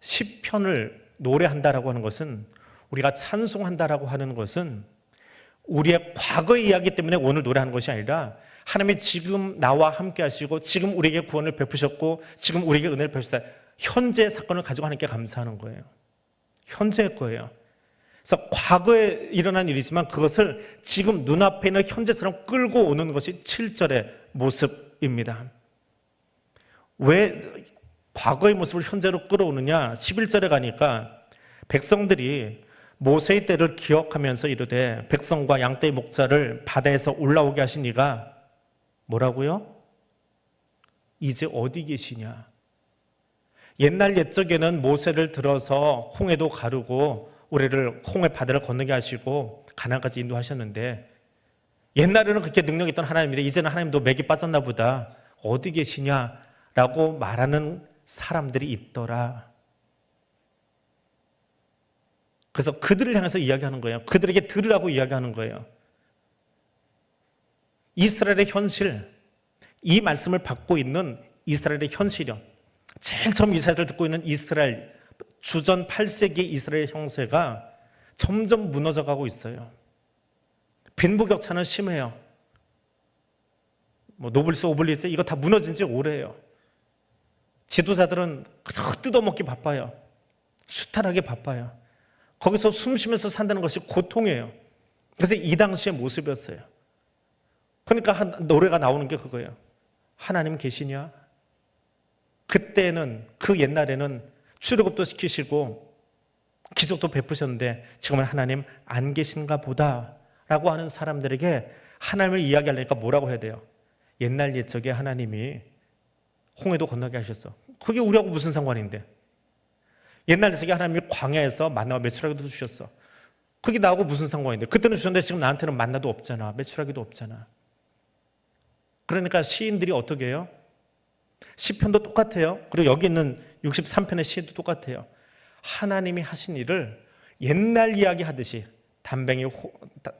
시편을 노래한다라고 하는 것은, 우리가 찬송한다라고 하는 것은 우리의 과거의 이야기 때문에 오늘 노래하는 것이 아니라, 하나님이 지금 나와 함께 하시고 지금 우리에게 구원을 베푸셨고 지금 우리에게 은혜를 베푸셨다, 현재 사건을 가지고 하나님께 감사하는 거예요. 현재의 거예요. 그래서 과거에 일어난 일이지만 그것을 지금 눈앞에 있는 현재처럼 끌고 오는 것이 7절의 모습입니다. 왜 과거의 모습을 현재로 끌어오느냐? 11절에 가니까 백성들이 모세의 때를 기억하면서 이르되 백성과 양떼의 목자를 바다에서 올라오게 하신 이가 뭐라고요? 이제 어디 계시냐? 옛날 옛적에는 모세를 들어서 홍해도 가르고 우리를 홍해 바다를 건너게 하시고 가나안까지 인도하셨는데, 옛날에는 그렇게 능력 있던 하나님인데 이제는 하나님도 맥이 빠졌나 보다, 어디 계시냐라고 말하는 사람들이 있더라. 그래서 그들을 향해서 이야기하는 거예요. 그들에게 들으라고 이야기하는 거예요. 이스라엘의 현실, 이 말씀을 받고 있는 이스라엘의 현실이요. 제일 처음 이스라엘을 듣고 있는 이스라엘, 주전 8세기 이스라엘 형세가 점점 무너져가고 있어요. 빈부격차는 심해요. 노블리스, 오블리스 이거 다 무너진 지 오래예요. 지도자들은 그저 뜯어먹기 바빠요. 수탈하기 바빠요. 거기서 숨 쉬면서 산다는 것이 고통이에요. 그래서 이 당시의 모습이었어요. 그러니까 노래가 나오는 게 그거예요. 하나님 계시냐? 그때는, 그 옛날에는 출애굽도 시키시고 기적도 베푸셨는데 지금은 하나님 안 계신가 보다 라고 하는 사람들에게 하나님을 이야기하려니까 뭐라고 해야 돼요? 옛날 옛적에 하나님이 홍해도 건너게 하셨어. 그게 우리하고 무슨 상관인데? 옛날 옛적에 하나님이 광야에서 만나와 메추라기도 주셨어. 그게 나하고 무슨 상관인데? 그때는 주셨는데 지금 나한테는 만나도 없잖아. 메추라기도 없잖아. 그러니까 시인들이 어떻게 해요? 시편도 똑같아요. 그리고 여기 있는 63편의 시도 똑같아요. 하나님이 하신 일을 옛날 이야기 하듯이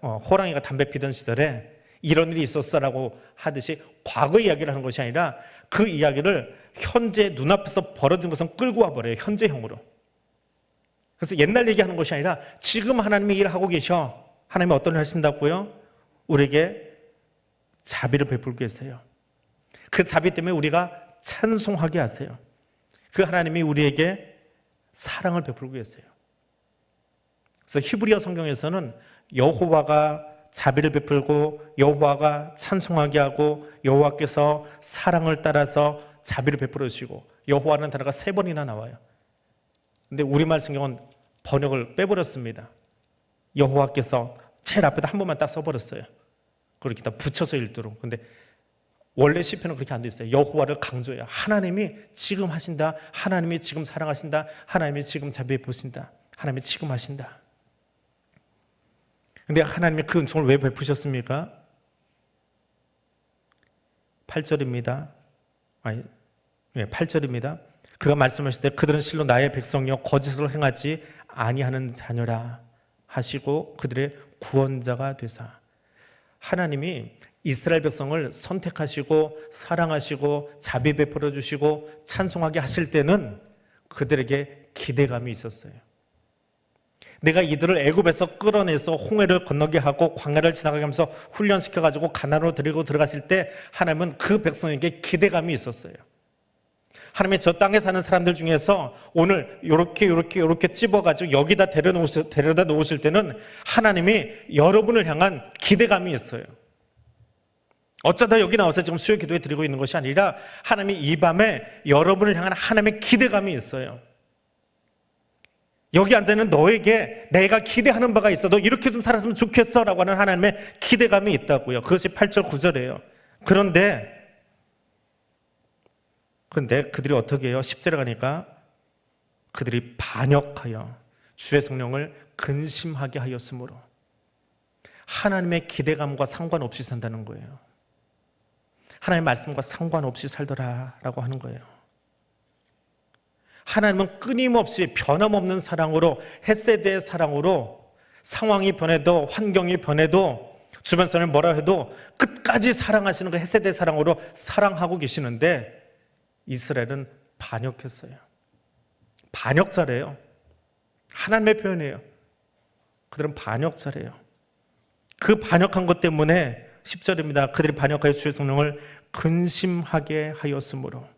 호랑이가 담배 피던 시절에 이런 일이 있었어라고 하듯이 과거 이야기를 하는 것이 아니라 그 이야기를 현재 눈앞에서 벌어진 것은 끌고 와버려요. 현재형으로. 그래서 옛날 얘기하는 것이 아니라 지금 하나님이 일을 하고 계셔. 하나님이 어떤 일을 하신다고요? 우리에게 자비를 베풀고 계세요. 그 자비 때문에 우리가 찬송하게 하세요. 그 하나님이 우리에게 사랑을 베풀고 계세요. 그래서 히브리어 성경에서는 여호와가 자비를 베풀고 여호와가 찬송하게 하고 여호와께서 사랑을 따라서 자비를 베풀어 주시고 여호와라는 단어가 3번이나 나와요. 근데 우리말 성경은 번역을 빼버렸습니다. 여호와께서 제일 앞에다 한 번만 딱 써버렸어요. 그렇게 다 붙여서 읽도록. 근데 원래 시편은 그렇게 안 돼 있어요. 여호와를 강조해요. 하나님이 지금 하신다. 하나님이 지금 사랑하신다. 하나님이 지금 자비해 보신다. 하나님이 지금 하신다. 근데 하나님이 그 은총을 왜 베푸셨습니까? 8절입니다. 8절입니다. 그가 말씀하실 때 그들은 실로 나의 백성이요 거짓을 행하지 아니하는 자녀라 하시고 그들의 구원자가 되사. 하나님이 이스라엘 백성을 선택하시고 사랑하시고 자비 베풀어 주시고 찬송하게 하실 때는 그들에게 기대감이 있었어요. 내가 이들을 애굽에서 끌어내서 홍해를 건너게 하고 광야를 지나가게 하면서 훈련시켜가지고 가나안으로 데리고 들어가실 때 하나님은 그 백성에게 기대감이 있었어요. 하나님이 저 땅에 사는 사람들 중에서 오늘 요렇게 찝어가지고 여기다 데려다 놓으실 때는 하나님이 여러분을 향한 기대감이 있어요. 어쩌다 여기 나와서 지금 수요 기도에 드리고 있는 것이 아니라 하나님이 이 밤에 여러분을 향한 하나님의 기대감이 있어요. 여기 앉아있는 너에게 내가 기대하는 바가 있어. 너 이렇게 좀 살았으면 좋겠어 라고 하는 하나님의 기대감이 있다고요. 그것이 8절 9절이에요. 그런데 그들이 어떻게 해요? 10절에 가니까 그들이 반역하여 주의 성령을 근심하게 하였으므로 하나님의 기대감과 상관없이 산다는 거예요. 하나님의 말씀과 상관없이 살더라라고 하는 거예요. 하나님은 끊임없이 변함없는 사랑으로 헷세대의 사랑으로 상황이 변해도 환경이 변해도 주변 사람이 뭐라 해도 끝까지 사랑하시는 그 헷세대의 사랑으로 사랑하고 계시는데 이스라엘은 반역했어요. 반역자래요. 하나님의 표현이에요. 그들은 반역자래요. 그 반역한 것 때문에 10절입니다. 그들이 반역하여 주의 성령을 근심하게 하였으므로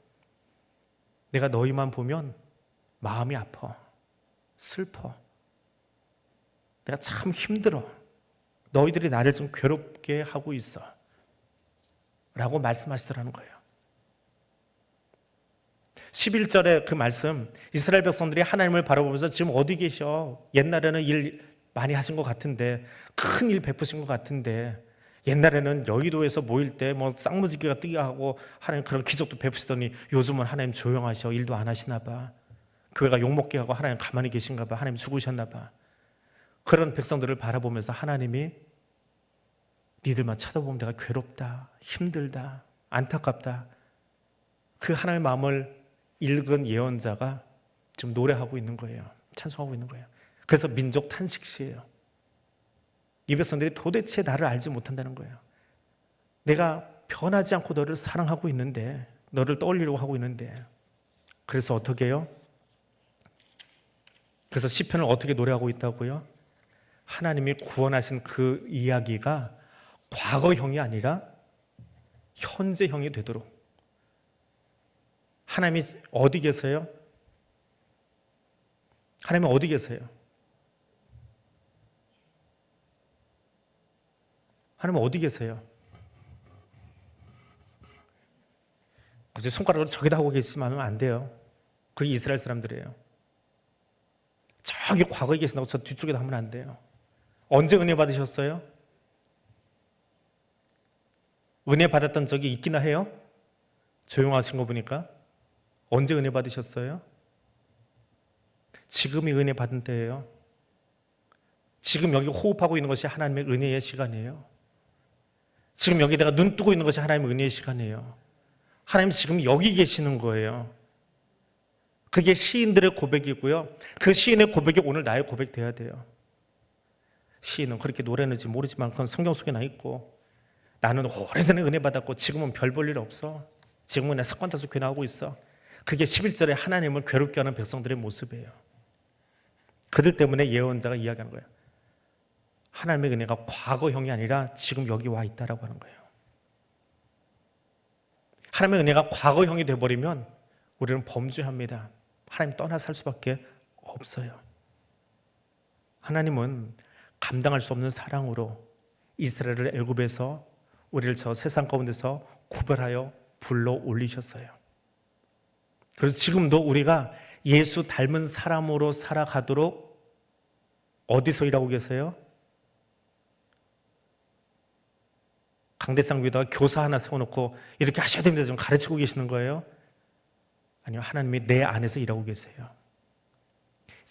내가 너희만 보면 마음이 아파, 슬퍼. 내가 참 힘들어. 너희들이 나를 좀 괴롭게 하고 있어 라고 말씀하시더라는 거예요. 11절에 그 말씀, 이스라엘 백성들이 하나님을 바라보면서 지금 어디 계셔? 옛날에는 일 많이 하신 것 같은데, 큰 일 베푸신 것 같은데, 옛날에는 여의도에서 모일 때 뭐 쌍무지개가 뜨게 하고 하나님 그런 기적도 베푸시더니 요즘은 하나님 조용하셔. 일도 안 하시나 봐. 교회가 욕먹게 하고 하나님 가만히 계신가 봐. 하나님 죽으셨나 봐. 그런 백성들을 바라보면서 하나님이 니들만 쳐다보면 내가 괴롭다, 힘들다, 안타깝다. 그 하나님의 마음을 읽은 예언자가 지금 노래하고 있는 거예요. 찬송하고 있는 거예요. 그래서 민족 탄식시예요. 이 백성들이 도대체 나를 알지 못한다는 거예요. 내가 변하지 않고 너를 사랑하고 있는데, 너를 떠올리려고 하고 있는데, 그래서 어떻게 해요? 그래서 시편을 어떻게 노래하고 있다고요? 하나님이 구원하신 그 이야기가 과거형이 아니라 현재형이 되도록. 하나님이 어디 계세요? 하나님이 어디 계세요? 하나님 어디 계세요? 이제 손가락으로 저기다 하고 계시면 안 돼요. 그게 이스라엘 사람들이에요. 저기 과거에 계신다고 저 뒤쪽에다 하면 안 돼요. 언제 은혜 받으셨어요? 은혜 받았던 적이 있기나 해요? 조용하신 거 보니까. 언제 은혜 받으셨어요? 지금이 은혜 받은 때예요. 지금 여기 호흡하고 있는 것이 하나님의 은혜의 시간이에요. 지금 여기다가 눈 뜨고 있는 것이 하나님의 은혜의 시간이에요. 하나님 지금 여기 계시는 거예요. 그게 시인들의 고백이고요. 그 시인의 고백이 오늘 나의 고백 돼야 돼요. 시인은 그렇게 노래는지 모르지만 그건 성경 속에 나 있고, 나는 오래전에 은혜 받았고 지금은 별 볼 일 없어. 지금은 내 습관 타서 교회 나오고 있어. 그게 11절에 하나님을 괴롭게 하는 백성들의 모습이에요. 그들 때문에 예언자가 이야기하는 거예요. 하나님의 은혜가 과거형이 아니라 지금 여기 와 있다라고 하는 거예요. 하나님의 은혜가 과거형이 돼버리면 우리는 범죄합니다. 하나님 떠나 살 수밖에 없어요. 하나님은 감당할 수 없는 사랑으로 이스라엘을 애굽에서 우리를 저 세상 가운데서 구별하여 불러 올리셨어요. 그래서 지금도 우리가 예수 닮은 사람으로 살아가도록 어디서 일하고 계세요? 강대상 위에다가 교사 하나 세워놓고 이렇게 하셔야 됩니다 좀 가르치고 계시는 거예요? 아니요, 하나님이 내 안에서 일하고 계세요.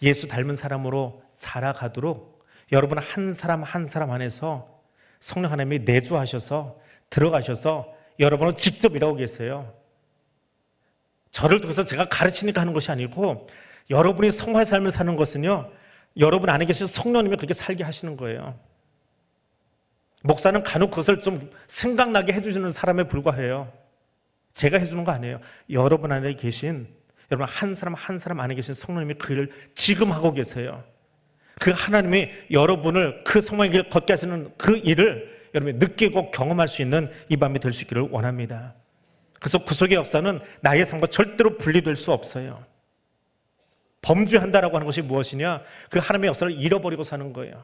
예수 닮은 사람으로 자라가도록 여러분 한 사람 한 사람 안에서 성령 하나님이 내주하셔서 들어가셔서 여러분은 직접 일하고 계세요. 저를 통해서 제가 가르치니까 하는 것이 아니고, 여러분이 성화의 삶을 사는 것은요, 여러분 안에 계신 성령님이 그렇게 살게 하시는 거예요. 목사는 간혹 그것을 좀 생각나게 해주시는 사람에 불과해요. 제가 해주는 거 아니에요. 여러분 안에 계신, 여러분 한 사람 한 사람 안에 계신 성령님이 그 일을 지금 하고 계세요. 그 하나님이 여러분을 그 성령의 길 걷게 하시는 그 일을 여러분이 느끼고 경험할 수 있는 이 밤이 될 수 있기를 원합니다. 그래서 구속의 역사는 나의 삶과 절대로 분리될 수 없어요. 범죄한다라고 하는 것이 무엇이냐? 그 하나님의 역사를 잃어버리고 사는 거예요.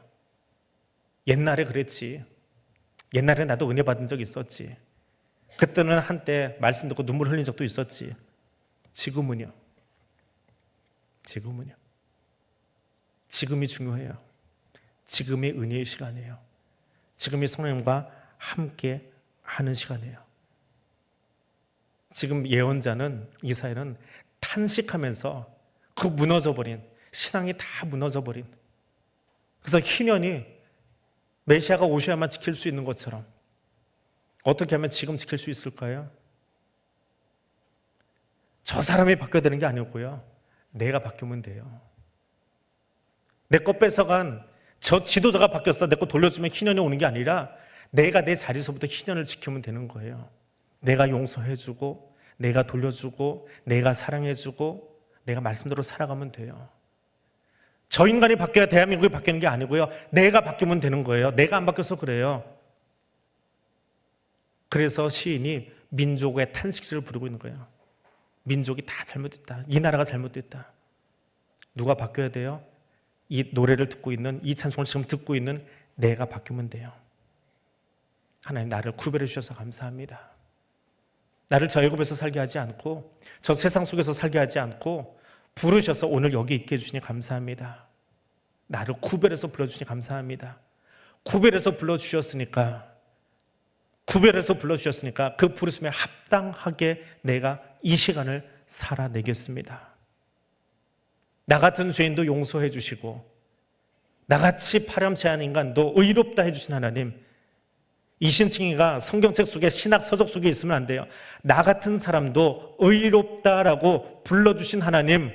옛날에 그랬지. 옛날에 나도 은혜 받은 적이 있었지. 그때는 한때 말씀 듣고 눈물 흘린 적도 있었지. 지금은요? 지금은요? 지금이 중요해요. 지금이 은혜의 시간이에요. 지금이 성령님과 함께 하는 시간이에요. 지금 예언자는, 이사야는 탄식하면서 그 무너져버린, 신앙이 다 무너져버린, 그래서 희년이 메시아가 오셔야만 지킬 수 있는 것처럼 어떻게 하면 지금 지킬 수 있을까요? 저 사람이 바뀌어야 되는 게 아니고요, 내가 바뀌면 돼요. 내 거 뺏어간 저 지도자가 바뀌었어, 내 거 돌려주면 희년이 오는 게 아니라 내가 내 자리에서부터 희년을 지키면 되는 거예요. 내가 용서해주고, 내가 돌려주고, 내가 사랑해주고, 내가 말씀대로 살아가면 돼요. 저 인간이 바뀌어야 대한민국이 바뀌는 게 아니고요, 내가 바뀌면 되는 거예요. 내가 안 바뀌어서 그래요. 그래서 시인이 민족의 탄식시를 부르고 있는 거예요. 민족이 다 잘못됐다. 이 나라가 잘못됐다. 누가 바뀌어야 돼요? 이 노래를 듣고 있는, 이 찬송을 지금 듣고 있는 내가 바뀌면 돼요. 하나님, 나를 구별해 주셔서 감사합니다. 나를 저 애굽에서 살게 하지 않고, 저 세상 속에서 살게 하지 않고 부르셔서 오늘 여기 있게 해주시니 감사합니다. 나를 구별해서 불러주시니 감사합니다. 구별해서 불러주셨으니까 그 부르심에 합당하게 내가 이 시간을 살아내겠습니다. 나 같은 죄인도 용서해 주시고, 나같이 파렴치한 인간도 의롭다 해주신 하나님, 이신칭이가 성경책 속에, 신학 서적 속에 있으면 안 돼요. 나 같은 사람도 의롭다라고 불러주신 하나님,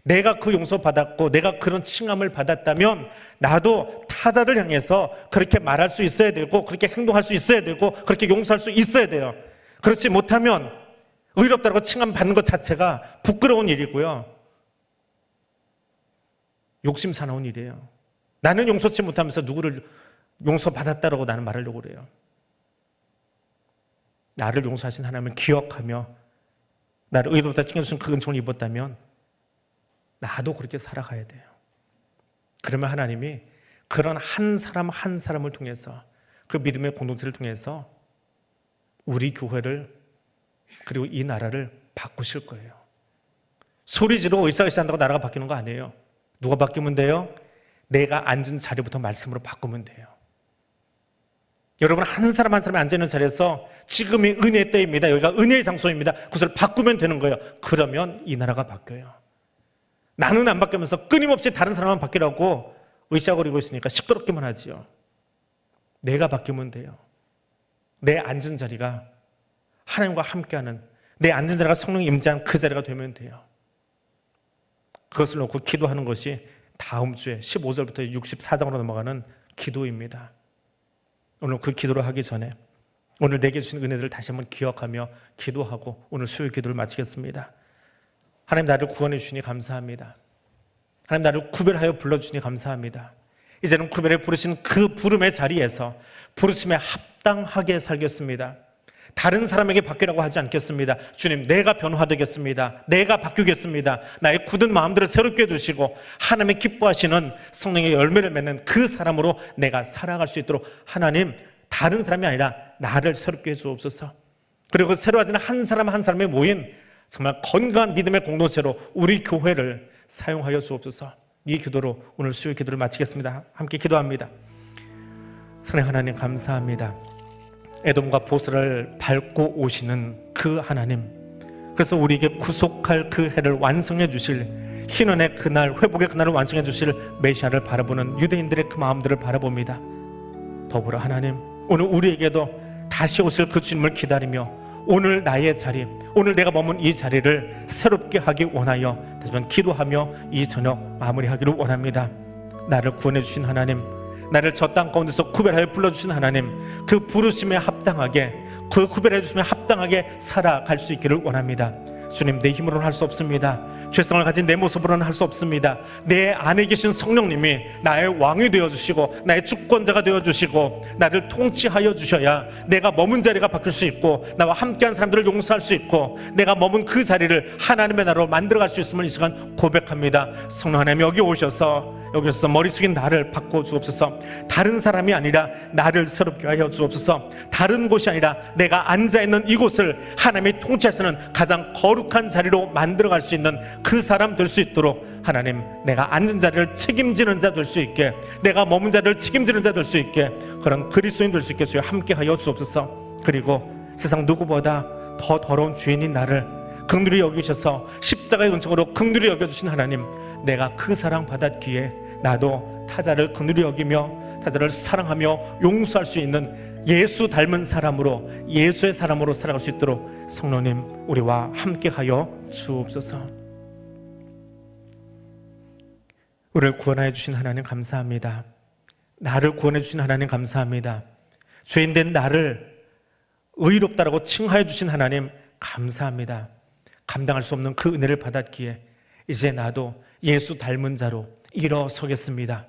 내가 그 용서받았고 내가 그런 칭함을 받았다면 나도 타자를 향해서 그렇게 말할 수 있어야 되고, 그렇게 행동할 수 있어야 되고, 그렇게 용서할 수 있어야 돼요. 그렇지 못하면 의롭다라고 칭함 받는 것 자체가 부끄러운 일이고요, 욕심 사나운 일이에요. 나는 용서치 못하면서 누구를 용서받았다라고 나는 말하려고 그래요. 나를 용서하신 하나님을 기억하며 나를 의롭다 칭해주신 그 은총을 입었다면 나도 그렇게 살아가야 돼요. 그러면 하나님이 그런 한 사람 한 사람을 통해서 그 믿음의 공동체를 통해서 우리 교회를 그리고 이 나라를 바꾸실 거예요. 소리 지르고 으쌰으쌰 한다고 나라가 바뀌는 거 아니에요. 누가 바뀌면 돼요? 내가 앉은 자리부터 말씀으로 바꾸면 돼요. 여러분, 한 사람 한 사람이 앉아있는 자리에서 지금이 은혜의 때입니다. 여기가 은혜의 장소입니다. 그것을 바꾸면 되는 거예요. 그러면 이 나라가 바뀌어요. 나는 안 바뀌면서 끊임없이 다른 사람만 바뀌라고 으쌰거리고 있으니까 시끄럽기만 하지요. 내가 바뀌면 돼요. 내 앉은 자리가 하나님과 함께하는, 내 앉은 자리가 성령이 임재한 그 자리가 되면 돼요. 그것을 놓고 기도하는 것이 다음 주에 15절부터 64장으로 넘어가는 기도입니다. 오늘 그 기도를 하기 전에 오늘 내게 주신 은혜들을 다시 한번 기억하며 기도하고 오늘 수요 기도를 마치겠습니다. 하나님, 나를 구원해 주시니 감사합니다. 하나님, 나를 구별하여 불러주시니 감사합니다. 이제는 구별해 부르신 그 부름의 자리에서 부르심에 합당하게 살겠습니다. 다른 사람에게 바뀌라고 하지 않겠습니다. 주님, 내가 변화되겠습니다. 내가 바뀌겠습니다. 나의 굳은 마음들을 새롭게 해주시고 하나님의 기뻐하시는 성령의 열매를 맺는 그 사람으로 내가 살아갈 수 있도록 하나님, 다른 사람이 아니라 나를 새롭게 해주옵소서. 그리고 새로워지는 한 사람 한 사람이 모인 정말 건강한 믿음의 공동체로 우리 교회를 사용하여 주옵소서. 이 기도로 오늘 수요 기도를 마치겠습니다. 함께 기도합니다. 사랑하는 하나님, 감사합니다. 에돔과 보스를 밟고 오시는 그 하나님, 그래서 우리에게 구속할 그 해를 완성해 주실, 희년의 그날, 회복의 그날을 완성해 주실 메시아를 바라보는 유대인들의 그 마음들을 바라봅니다. 더불어 하나님, 오늘 우리에게도 다시 오실 그 주님을 기다리며 오늘 나의 자리, 오늘 내가 머문 이 자리를 새롭게 하기 원하여 다시 한번 기도하며 이 저녁 마무리하기를 원합니다. 나를 구원해 주신 하나님, 나를 저 땅 가운데서 구별하여 불러주신 하나님, 그 부르심에 합당하게, 그 구별해 주심에 합당하게 살아갈 수 있기를 원합니다. 주님, 내 힘으로는 할 수 없습니다. 죄성을 가진 내 모습으로는 할 수 없습니다. 내 안에 계신 성령님이 나의 왕이 되어주시고 나의 주권자가 되어주시고 나를 통치하여 주셔야 내가 머문 자리가 바뀔 수 있고 나와 함께한 사람들을 용서할 수 있고 내가 머문 그 자리를 하나님의 나라로 만들어갈 수 있음을 이 시간 고백합니다. 성령 하나님, 여기 오셔서 머리 숙인 나를 바꿔 주옵소서. 다른 사람이 아니라 나를 새롭게 하여 주옵소서. 다른 곳이 아니라 내가 앉아있는 이곳을 하나님이 통치하시는 가장 거룩한 자리로 만들어갈 수 있는 그 사람 될 수 있도록 하나님, 내가 앉은 자리를 책임지는 자 될 수 있게, 내가 머문 자리를 책임지는 자 될 수 있게, 그런 그리스도인 될 수 있게 주여 함께 하여 주옵소서. 그리고 세상 누구보다 더 더러운 죄인인 나를 긍휼히 여기셔서 십자가의 은총으로 긍휼히 여겨주신 하나님, 내가 그 사랑 받았기에 나도 타자를 긍휼히 여기며 타자를 사랑하며 용서할 수 있는 예수 닮은 사람으로, 예수의 사람으로 살아갈 수 있도록 성령님, 우리와 함께하여 주옵소서. 우리를 구원하여 주신 하나님 감사합니다. 나를 구원해 주신 하나님 감사합니다. 죄인된 나를 의롭다라고 칭하여 주신 하나님 감사합니다. 감당할 수 없는 그 은혜를 받았기에 이제 나도 예수 닮은 자로 일어서겠습니다.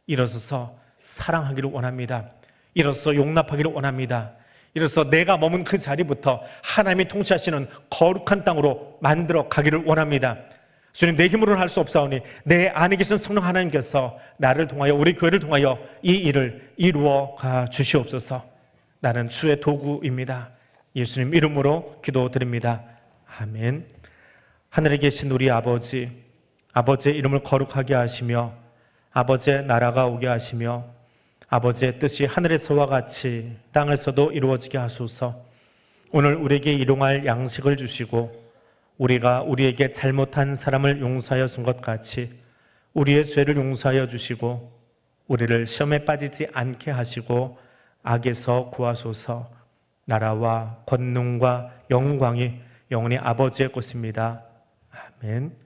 일어서서 사랑하기를 원합니다. 일어서 용납하기를 원합니다. 일어서 내가 머문 그 자리부터 하나님이 통치하시는 거룩한 땅으로 만들어 가기를 원합니다. 주님, 내 힘으로는 할 수 없사오니 내 안에 계신 성령 하나님께서 나를 통하여, 우리 교회를 통하여 이 일을 이루어 가 주시옵소서. 나는 주의 도구입니다. 예수님 이름으로 기도드립니다. 아멘. 하늘에 계신 우리 아버지, 아버지의 이름을 거룩하게 하시며 아버지의 나라가 오게 하시며 아버지의 뜻이 하늘에서와 같이 땅에서도 이루어지게 하소서. 오늘 우리에게 일용할 양식을 주시고 우리가 우리에게 잘못한 사람을 용서하여 준 것 같이 우리의 죄를 용서하여 주시고 우리를 시험에 빠지지 않게 하시고 악에서 구하소서. 나라와 권능과 영광이 영원히 아버지의 것입니다. 아멘.